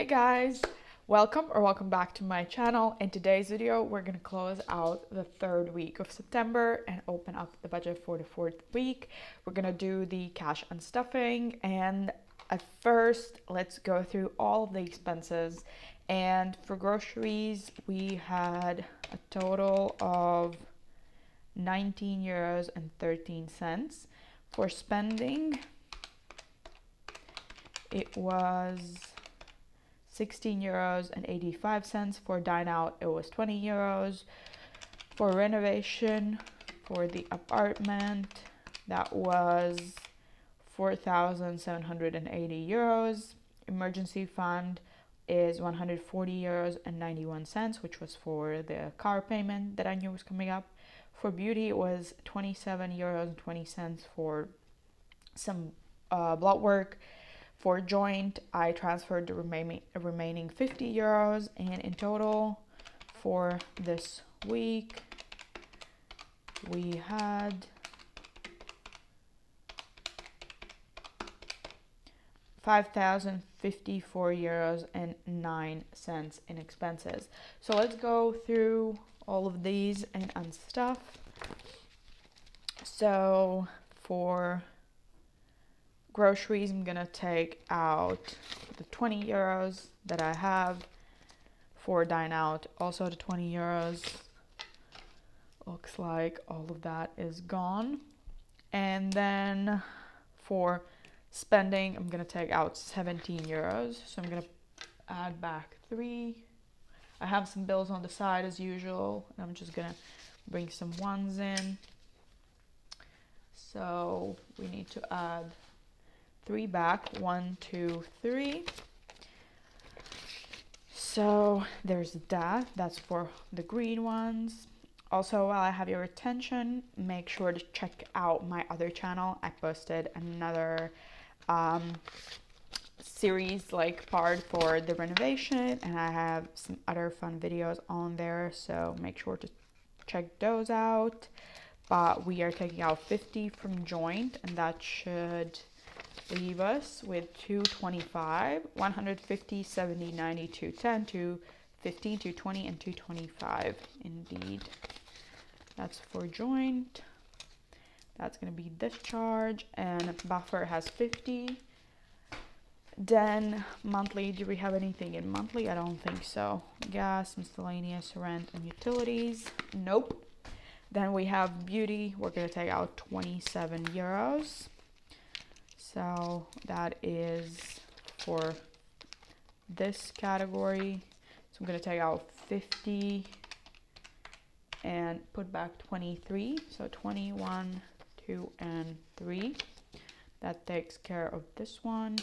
Hey guys, welcome back to my channel. In today's video, we're gonna close out the third week of September and open up the budget for the fourth week. We're gonna do the cash unstuffing, and at first, let's go through all of the expenses. And for groceries, we had a total of 19 euros and 13 cents. For spending, it was 16 euros and 85 cents. For dine out, it was 20 euros. For renovation for the apartment, that was 4,780 euros. Emergency fund is 140 euros and 91 cents, which was for the car payment that I knew was coming up. For beauty, it was 27 euros and 20 cents for some blood work. For joint, I transferred the remaining 50 euros, and in total for this week, we had 5,054 euros and 9 cents in expenses. So let's go through all of these and unstuff. So for groceries, I'm gonna take out the 20 euros that I have. For dine out, also the 20 euros. Looks like all of that is gone. And then for spending, I'm gonna take out 17 euros. So I'm gonna add back 3. I have some bills on the side as usual, and I'm just gonna bring some ones in. So we need to add 3 back. 1, 2, 3. So there's that. That's for the green ones. Also, while I have your attention, make sure to check out my other channel. I posted another series like part for the renovation, and I have some other fun videos on there, so make sure to check those out. But we are taking out 50 from joint, and that should leave us with 225, 150, 70, 90, 210, 215, 220, and 225 indeed. That's for joint. That's going to be discharge, and buffer has 50. Then monthly, do we have anything in monthly? I don't think so. Gas, miscellaneous, rent, and utilities. Nope. Then we have beauty. We're going to take out 27 euros. So that is for this category. So I'm going to take out 50 and put back 23. So 21, 2, and 3. That takes care of this one.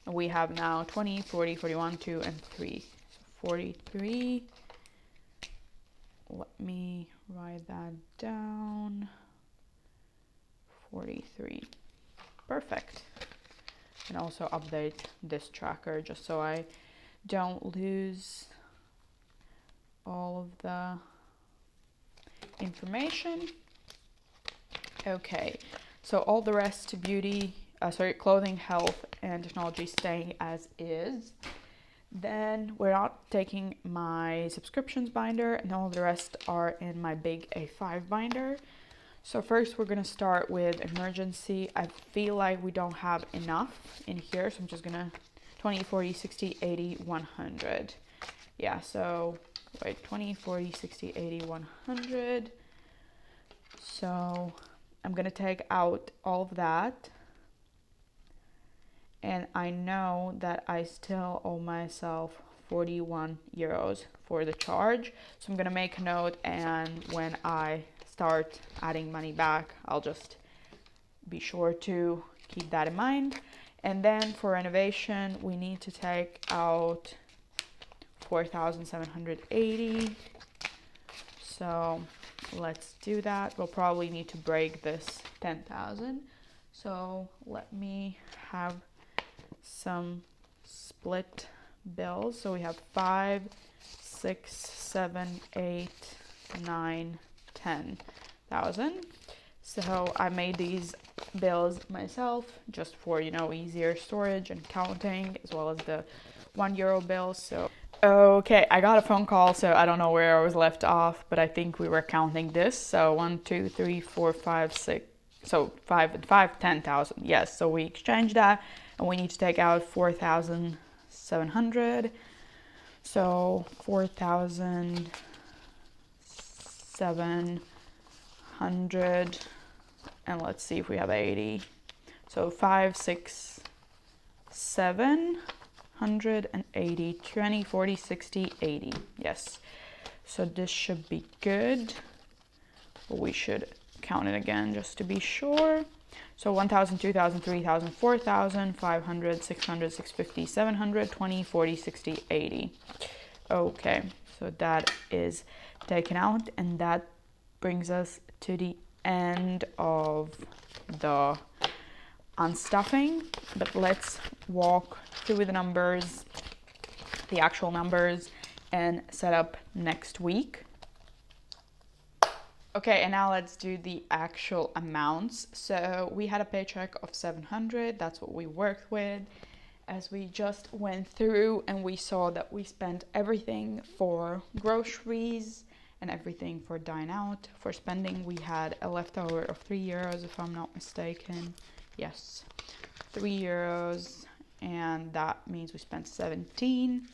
And we have now 20, 40, 41, 2, and 3. So 43. Let me write that down. 43. Perfect. And also update this tracker just so I don't lose all of the information. Okay, so all the rest to beauty, clothing, health, and technology staying as is. Then we're not taking my subscriptions binder, and all the rest are in my big A5 binder. So first we're gonna start with emergency. I feel like we don't have enough in here, so I'm just gonna 20, 40, 60, 80, 100. Yeah, so wait, 20, 40, 60, 80, 100. So I'm gonna take out all of that. And I know that I still owe myself 41 euros for the charge. So I'm gonna make a note, and when I start adding money back, I'll just be sure to keep that in mind. And then for renovation, we need to take out 4,780. So let's do that. We'll probably need to break this 10,000. So let me have some split bills. So we have 5, 6, 7, 8, 9, 10,000. So I made these bills myself, just for, you know, easier storage and counting, as well as the €1 bills. So okay, I got a phone call, so I don't know where I was left off, but I think we were counting this. So 1, 2, 3, 4, 5, 6. So 5 and 5, 10,000. Yes, so we exchanged that, and we need to take out 4,700. So 4,700, and let's see if we have 80. So 5, 6, 780, 20, 40, 60, 80. Yes. So this should be good. But we should count it again just to be sure. So 1,000, 2,000, 3,000, 4,000, 500, 600, 650, 700, 20, 40, 60, 80. Okay, so that is taken out, and that brings us to the end of the unstuffing. But let's walk through the numbers, the actual numbers, and set up next week. Okay, and now let's do the actual amounts. So we had a paycheck of 700. That's what we worked with. As we just went through, and we saw that we spent everything for groceries and everything for dine out. For spending, we had a leftover of €3, if I'm not mistaken. Yes, €3, and that means we spent 17.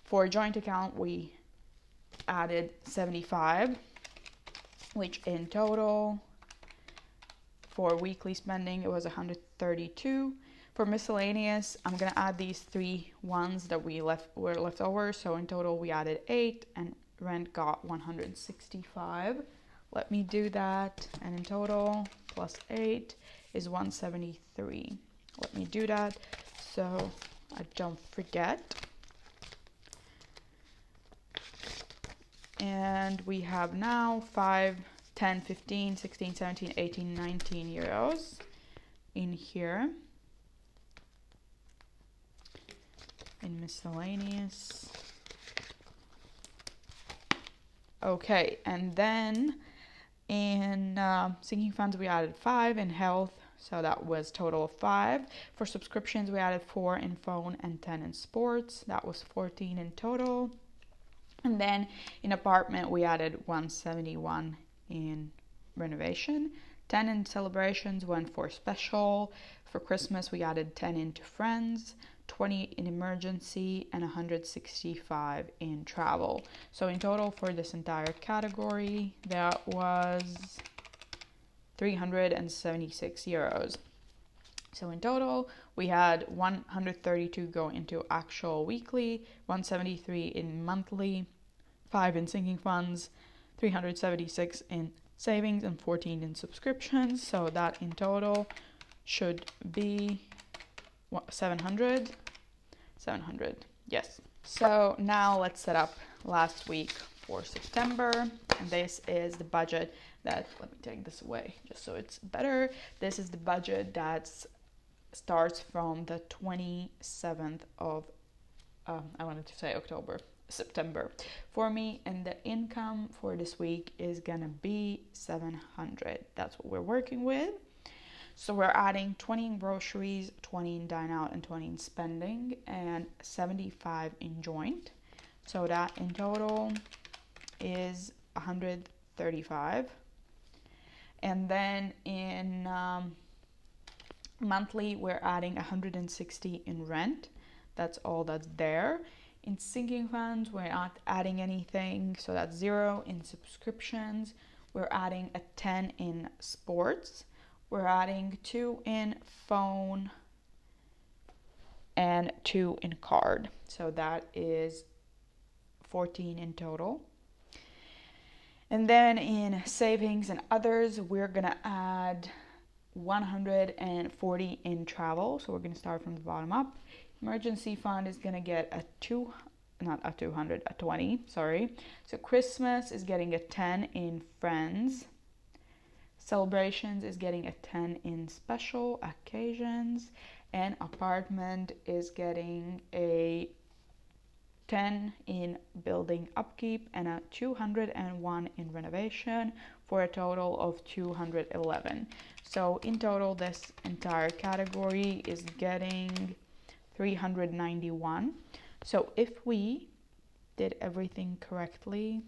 For a joint account, we added 75. Which in total, for weekly spending, it was 132. For miscellaneous, I'm gonna add these 3 ones that were left over. So in total, we added 8, and rent got 165. Let me do that, and in total, plus 8 is 173. Let me do that so I don't forget. And we have now 5, 10, 15, 16, 17, 18, 19 euros in here. In miscellaneous. Okay, and then in sinking funds we added 5, in health, so that was total of 5. For subscriptions we added 4 in phone and 10 in sports. That was 14 in total. And then in apartment, we added 171 in renovation, 10 in celebrations, 1 for special. For Christmas, we added 10 into friends, 20 in emergency, and 165 in travel. So in total for this entire category, that was 376 euros. So in total, we had 132 go into actual weekly, 173 in monthly, 5 in sinking funds, 376 in savings, and 14 in subscriptions. So that in total should be 700. Yes. So now let's set up last week for September. And this is the budget that, let me take this away just so it's better. This is the budget that's starts from the 27th of September for me, and the income for this week is gonna be 700. That's what we're working with. So we're adding 20 in groceries, 20 in dine out, and 20 in spending, and 75 in joint. So that in total is 135. And then in monthly, we're adding 160 in rent. That's all that's there. In sinking funds, we're not adding anything, so that's 0. In subscriptions, we're adding a 10 in sports. We're adding 2 in phone and 2 in card. So that is 14 in total. And then in savings and others, we're gonna add 140 in travel. So we're gonna start from the bottom up. Emergency fund is gonna get a 20, sorry. So Christmas is getting a 10 in friends. Celebrations is getting a 10 in special occasions, and apartment is getting a 10 in building upkeep and a 201 in renovation. for a total of 211. So in total, this entire category is getting 391. So if we did everything correctly,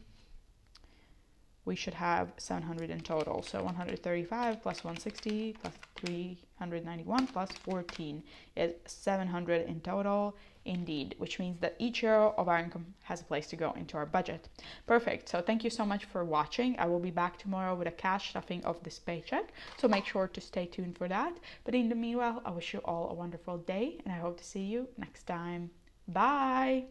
we should have 700 in total. So 135 plus 160 plus 391 plus 14 is 700 in total, indeed, which means that each euro of our income has a place to go into our budget. Perfect. So thank you so much for watching. I will be back tomorrow with a cash stuffing of this paycheck, so make sure to stay tuned for that. But in the meanwhile, I wish you all a wonderful day, and I hope to see you next time. Bye.